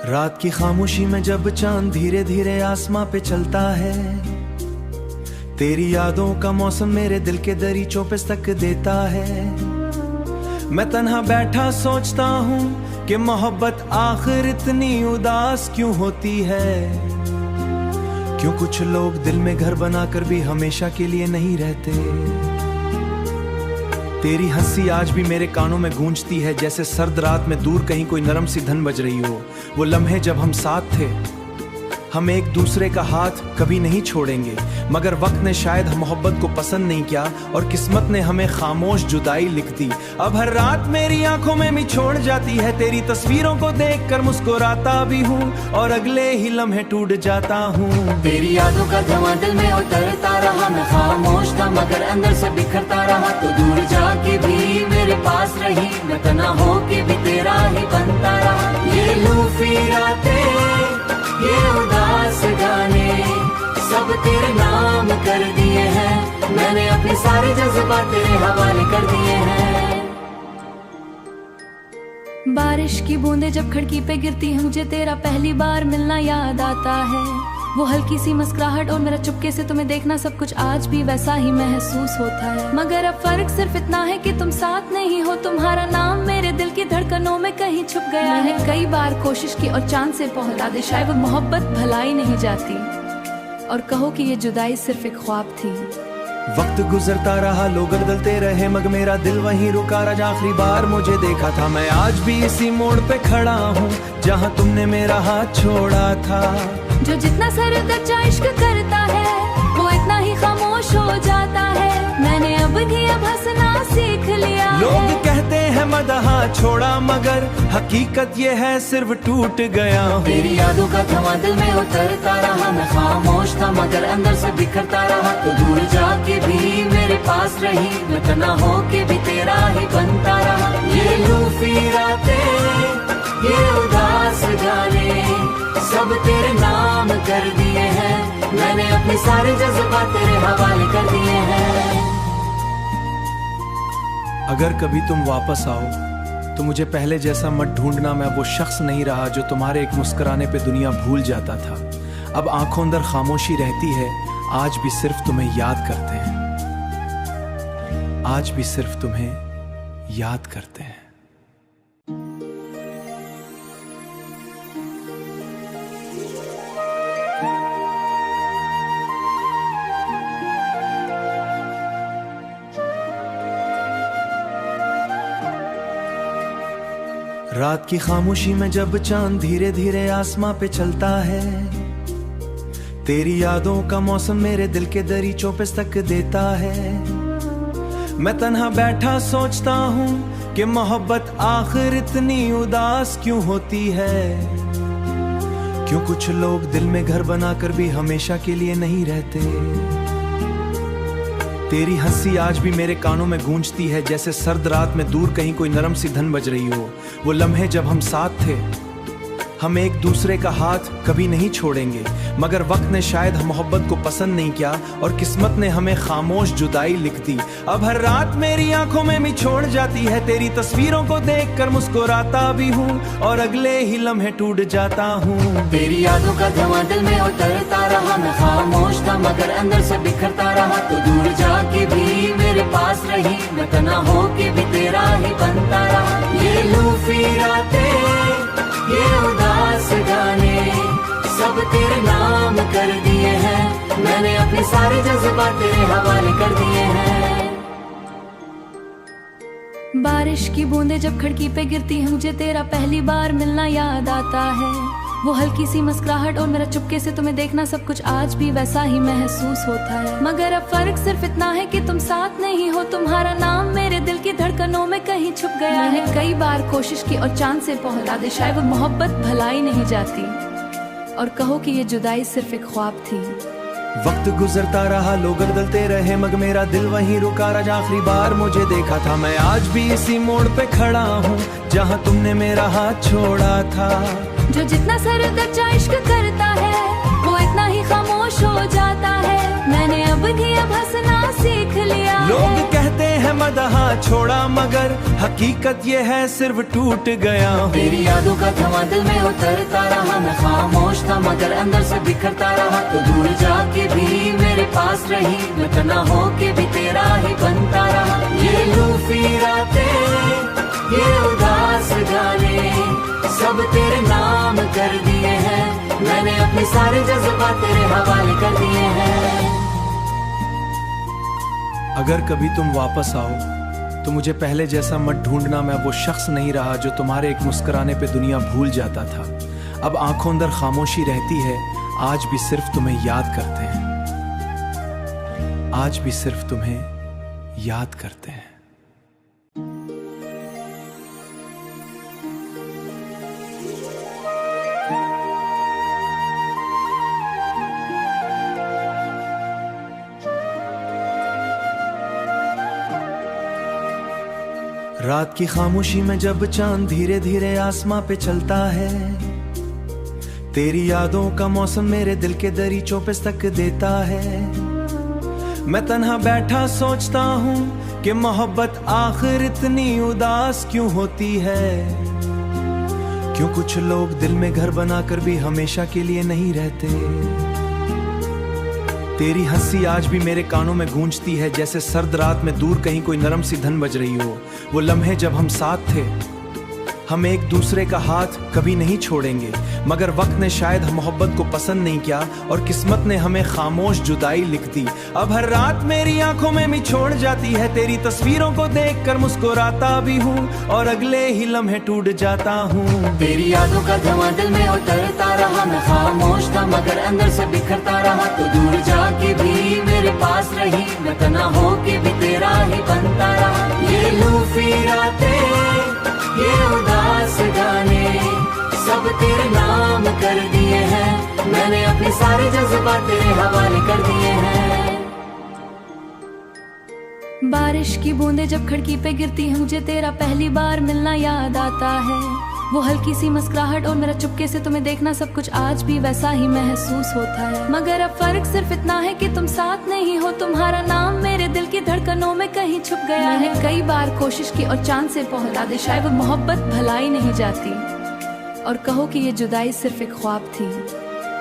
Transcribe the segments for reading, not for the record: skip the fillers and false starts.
रात की खामोशी में जब चांद धीरे धीरे आसमां पे चलता है, तेरी यादों का मौसम मेरे दिल के दरीचों पे तक देता है। मैं तन्हा बैठा सोचता हूँ कि मोहब्बत आखिर इतनी उदास क्यों होती है। क्यों कुछ लोग दिल में घर बनाकर भी हमेशा के लिए नहीं रहते। तेरी हंसी आज भी मेरे कानों में गूंजती है, जैसे सर्द रात में दूर कहीं कोई नरम सी धन बज रही हो। वो लम्हे जब हम साथ थे, हम एक दूसरे का हाथ कभी नहीं छोड़ेंगे, मगर वक्त ने शायद हम मोहब्बत को पसंद नहीं किया और किस्मत ने हमें खामोश जुदाई लिख दी। अब हर रात मेरी आंखों में भी छोड़ जाती है, तेरी तस्वीरों को देखकर मुस्कुराता भी हूँ और अगले ही लम्हे टूट जाता हूँ। तेरी यादों का धुआं दिल में उतरता रहा, मैं खामोश था मगर अंदर से बिखरता रहा। तो दूर जाके भी मेरे पास रही, मैं तना होके भी तेरा ही बनता रहा। ये लूफी रातें, ये उदास गाने सब तेरे नाम कर दिए हैं। मैंने अपने सारे जज्बात तेरे हवाले कर दिए हैं। बारिश की बूंदें जब खिड़की पे गिरती हैं, मुझे तेरा पहली बार मिलना याद आता है। वो हल्की सी मुस्कुराहट और मेरा चुपके से तुम्हें देखना, सब कुछ आज भी वैसा ही महसूस होता है। मगर अब फर्क सिर्फ इतना है कि तुम साथ नहीं हो, तुम्हारा नाम मेरे दिल की धड़कनों में कहीं छुप गया है। कई बार कोशिश की और चांद से पहुंचा दे, शायद वो मोहब्बत भलाई नहीं जाती और कहो कि ये जुदाई सिर्फ एक ख्वाब थी। वक्त गुजरता रहा, लोग बदलते रहे, मगर मेरा दिल वहीं रुका रहा। आखिरी बार मुझे देखा था, मैं आज भी इसी मोड़ पे खड़ा हूँ जहाँ तुमने मेरा हाथ छोड़ा था। जो जितना सरदर्जा इश्क करता है, वो इतना ही खामोश हो जाता है। मैंने अब हंसना सीख लिया। लोग कहते हैं मदहा छोड़ा, मगर हकीकत ये है सिर्फ टूट गया हूँ। तेरी यादों का धुआं दिल में उतरता रहा, मैं खामोश था मगर अंदर से बिखरता रहा। तो दूर जाके भी मेरे पास रही, मैं तना होके भी तेरा ही बनता रहा। ये लूफी रातें, ये उदास गाने सब तेरे नाम कर दिए हैं। मैंने अपने सारे जज्बात तेरे हवाले कर दिए हैं। अगर कभी तुम वापस आओ तो मुझे पहले जैसा मत ढूंढना। मैं वो शख्स नहीं रहा जो तुम्हारे एक मुस्कुराने पे दुनिया भूल जाता था। अब आंखों अंदर खामोशी रहती है, आज भी सिर्फ तुम्हें याद करते हैं, आज भी सिर्फ तुम्हें याद करते हैं। रात की खामोशी में जब चांद धीरे धीरे आसमां पे चलता है, तेरी यादों का मौसम मेरे दिल के दरीचों पे तक देता है। मैं तन्हा बैठा सोचता हूँ कि मोहब्बत आखिर इतनी उदास क्यों होती है। क्यों कुछ लोग दिल में घर बनाकर भी हमेशा के लिए नहीं रहते। तेरी हंसी आज भी मेरे कानों में गूंजती है, जैसे सर्द रात में दूर कहीं कोई नरम सी धन बज रही हो। वो लम्हे जब हम साथ थे, हम एक दूसरे का हाथ कभी नहीं छोड़ेंगे, मगर वक्त ने शायद हम मोहब्बत को पसंद नहीं किया और किस्मत ने हमें खामोश जुदाई लिख दी। अब हर रात मेरी आंखों में भी छोड़ जाती है, तेरी तस्वीरों को देखकर मुस्कुराता भी हूँ और अगले ही लम्हे टूट जाता हूँ। तेरी यादों का धुआं दिल में उतरता रहा, मैं खामोश था मगर अंदर से बिखरता रहा। तो दूर जाके भी मेरे पास रही, मैं तना होके भी तेरा ही बनता रहा। ये लूफी रातें, ये उदास गाने सब तेरे नाम कर दिए हैं। मैंने अपने सारे जज्बात तेरे हवाले कर दिए हैं। बारिश की बूंदें जब खिड़की पे गिरती हैं, मुझे तेरा पहली बार मिलना याद आता है। वो हल्की सी मुस्कुराहट और मेरा चुपके से तुम्हें देखना, सब कुछ आज भी वैसा ही महसूस होता है। मगर अब फर्क सिर्फ इतना है कि तुम साथ नहीं हो, तुम्हारा नाम मेरे दिल की धड़कनों में कहीं छुप गया है। कई बार कोशिश की और चांद से पहुंचा दे, शायद वो मोहब्बत भलाई नहीं जाती और कहो कि ये जुदाई सिर्फ एक ख्वाब थी। वक्त गुजरता रहा, लोग बदलते रहे, मगर मेरा दिल वहीं रुका रहा। आखिरी बार मुझे देखा था, मैं आज भी इसी मोड़ पे खड़ा हूँ जहाँ तुमने मेरा हाथ छोड़ा था। जो जितना सरदर्जा इश्क करता है, वो इतना ही खामोश हो जाता है। मैंने अब हंसना सीख लिया। लोग कहते हैं मदहा छोड़ा, मगर हकीकत ये है सिर्फ टूट गया हूँ। तेरी यादों का धुआं दिल में उतरता रहा, मगर अंदर से बिखरता रहा। तो दूर जाके भी मेरे पास रही, मैं तना होके भी तेरा ही बनता रहा। ये लूफी रातें, ये उदास गाने, सब तेरे नाम कर दिए हैं। मैंने अपने सारे जज्बात तेरे हवाले कर दिए हैं। अगर कभी तुम वापस आओ तो मुझे पहले जैसा मत ढूंढना। मैं वो शख्स नहीं रहा जो तुम्हारे एक मुस्कुराने पे दुनिया भूल जाता था। अब आंखों अंदर खामोशी रहती है, आज भी सिर्फ तुम्हें याद करते हैं, आज भी सिर्फ तुम्हें याद करते हैं। रात की खामोशी में जब चांद धीरे धीरे आसमां पे चलता है, तेरी यादों का मौसम मेरे दिल के दरीचों पे तक देता है। मैं तन्हा बैठा सोचता हूँ कि मोहब्बत आखिर इतनी उदास क्यों होती है। क्यों कुछ लोग दिल में घर बनाकर भी हमेशा के लिए नहीं रहते। तेरी हंसी आज भी मेरे कानों में गूंजती है, जैसे सर्द रात में दूर कहीं कोई नरम सी धन बज रही हो। वो लम्हे जब हम साथ थे, हम एक दूसरे का हाथ कभी नहीं छोड़ेंगे, मगर वक्त ने शायद मोहब्बत को पसंद नहीं किया और किस्मत ने हमें खामोश जुदाई लिख दी। अब हर रात मेरी आंखों में भी छोड़ जाती है, तेरी तस्वीरों को देखकर मुस्कुराता भी हूँ और अगले ही लम्हे टूट जाता हूँ। तेरी यादों का धुआं दिल में उतरता रहा, मैं खामोश था मगर अंदर से बिखरता रहा। तो दूर जाके भी मेरे पास रही, मैं तना होके भी तेरा ही बनता रहा। ये लूफी रातें, ये उदास गाने, सब तेरे नाम कर दिए हैं। मैंने अपने सारे जज्बात तेरे हवाले कर दिए हैं। बारिश की बूंदें जब खिड़की पे गिरती हैं, मुझे तेरा पहली बार मिलना याद आता है। वो हल्की सी मुस्कुराहट और मेरा चुपके से तुम्हें देखना, सब कुछ आज भी वैसा ही महसूस होता है। मगर अब फर्क सिर्फ इतना है कि तुम साथ नहीं हो, तुम्हारा नाम मेरे दिल की धड़कनों में कहीं छुप गया है। कई बार कोशिश की और चांद से पहुंचा दे, शायद वो मोहब्बत भलाई नहीं जाती, और कहो कि ये जुदाई सिर्फ एक ख्वाब थी।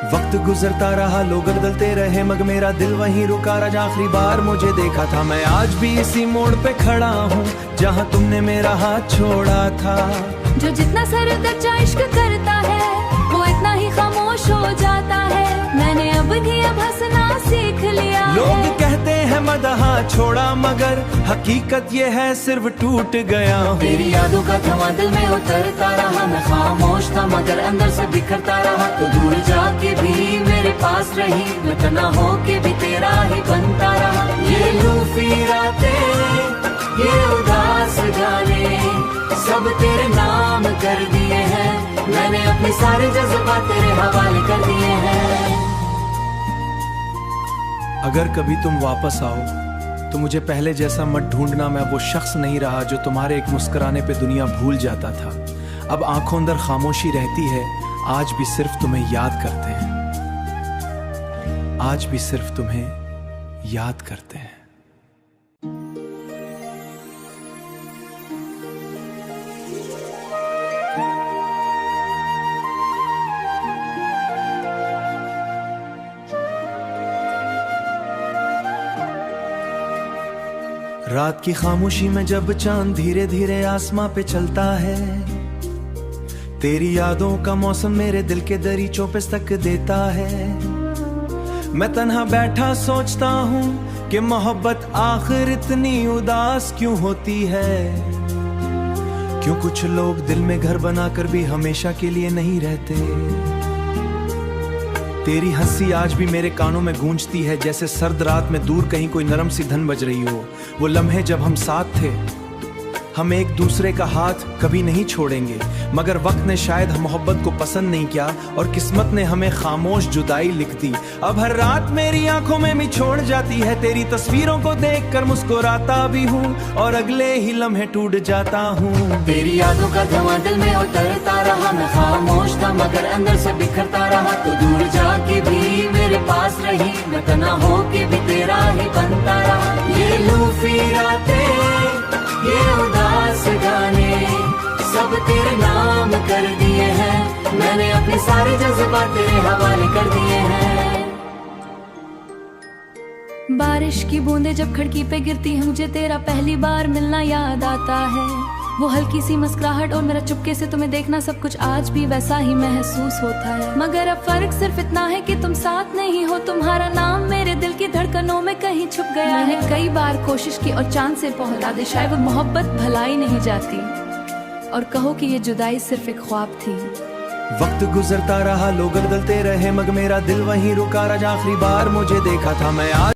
वक्त गुजरता रहा, लोग बदलते रहे, मगर मेरा दिल वहीं रुका रहा। आखिरी बार मुझे देखा था, मैं आज भी इसी मोड़ पे खड़ा हूँ जहाँ तुमने मेरा हाथ छोड़ा था। जो जितना सरदर्जा इश्क करता है, वो इतना ही खामोश हो जाता है। मैंने अब हंसना सीख लिया। लोग कहते हैं मदहा छोड़ा, मगर हकीकत ये है सिर्फ टूट गया हूँ। तेरी यादों का धुआं दिल में उतरता रहा, मैं खामोश था मगर अंदर से बिखरता रहा। तो दूर जाके भी मेरे पास रही, मैं तना होके भी तेरा ही बनता रहा। ये लूफी रातें, ये उदास गाने, सब तेरे नाम कर दिए हैं। मैंने अपने सारे जज्बात तेरे हवाले कर दिए हैं। अगर कभी तुम वापस आओ तो मुझे पहले जैसा मत ढूंढना। मैं वो शख्स नहीं रहा जो तुम्हारे एक मुस्कुराने पे दुनिया भूल जाता था। अब आंखों अंदर खामोशी रहती है, आज भी सिर्फ तुम्हें याद करते हैं, आज भी सिर्फ तुम्हें याद करते हैं। रात की खामोशी में जब चांद धीरे धीरे आसमां पे चलता है, तेरी यादों का मौसम मेरे दिल के दरीचों पे तक देता है। मैं तन्हा बैठा सोचता हूँ कि मोहब्बत आखिर इतनी उदास क्यों होती है। क्यों कुछ लोग दिल में घर बनाकर भी हमेशा के लिए नहीं रहते। तेरी हंसी आज भी मेरे कानों में गूंजती है, जैसे सर्द रात में दूर कहीं कोई नरम सी धन बज रही हो। वो लम्हे जब हम साथ थे, हम एक दूसरे का हाथ कभी नहीं छोड़ेंगे, मगर वक्त ने शायद मोहब्बत को पसंद नहीं किया और किस्मत ने हमें खामोश जुदाई लिख दी। अब हर रात मेरी आंखों में भी छोड़ जाती है, तेरी तस्वीरों को देखकर मुस्कुराता भी हूँ और अगले ही लम्हे टूट जाता हूँ। तेरी यादों का धुआं दिल में उतरता रहा, मैं खामोश था मगर अंदर से बिखरता रहा। तो दूर जाके भी मेरे पास रही, मैं तना होके भी तेरा ही बनता रहा। ये लूफी रातें, ये उदास गाने, सब तेरे नाम कर दिए हैं। मैंने अपने सारे जज्बात तेरे हवाले कर दिए हैं। बारिश की बूंदें जब खिड़की पे गिरती हैं, मुझे तेरा पहली बार मिलना याद आता है। वो हल्की सी मुस्कुराहट और मेरा चुपके से तुम्हें देखना, सब कुछ आज भी वैसा ही महसूस होता है। मगर अब फर्क सिर्फ इतना है कि तुम साथ नहीं हो, तुम्हारा नाम मेरे दिल की धड़कनों में कहीं छुप गया है। कई बार कोशिश की और चांद से पहुंचा दे, शायद वो मोहब्बत भलाई नहीं जाती, और कहो कि ये जुदाई सिर्फ एक ख्वाब थी। वक्त गुजरता रहा, लोग बदलते रहे, मगर मेरा दिल वहीं रुका रहा। आखिरी बार मुझे देखा था मैं आज